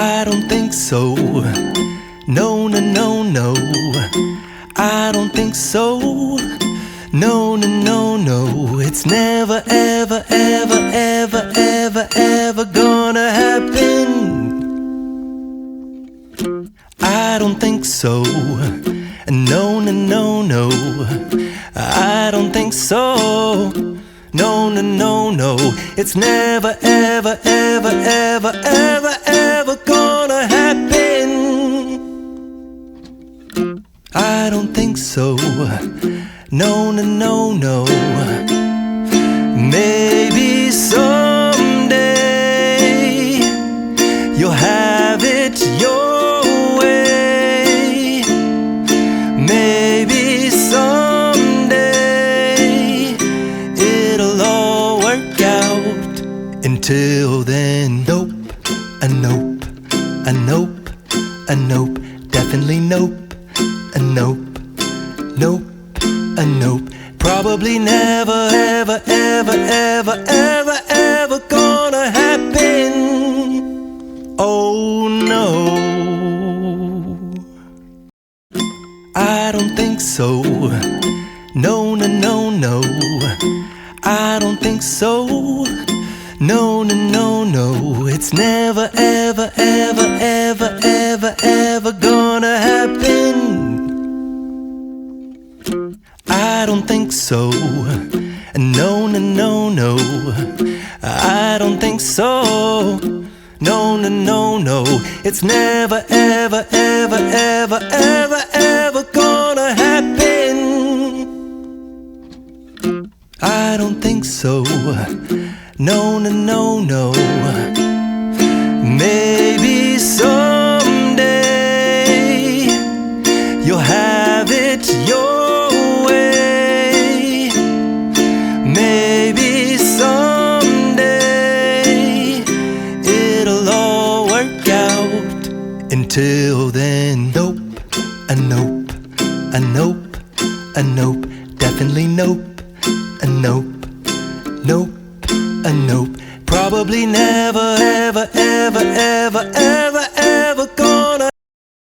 I don't think so. No, no, no, no. I don't think so. No, no, no, no. It's never, ever, ever, ever, ever, ever gonna happen. I don't think so. No, no, no, no. I don't think so. No, no, no, no. It's never, ever, ever, ever, ever, ever gonna happen. I don't think so. No, no, no, no. Maybe someday you'll have it your way. Maybe someday it'll all work out. Until then, nope, a nope, a nope, a nope, definitely nope, a nope, nope, a nope. Probably never, ever, ever, ever, ever, ever gonna happen. Oh no, I don't think so. No, no, no, no. I don't think so. No, no, no, no. It's never, ever, ever, ever, ever, ever gonna happen. I don't think so. No, no, no, no. I don't think so. No, no, no, no. It's never, ever, ever, ever, ever, ever gonna happen. I don't think so. No, no, no, no. Maybe someday you'll have it your way. Maybe someday it'll all work out. Until then, nope, a nope, a nope, a nope, definitely nope, a nope, nope, a nope. Probably never, ever, ever, ever, ever, ever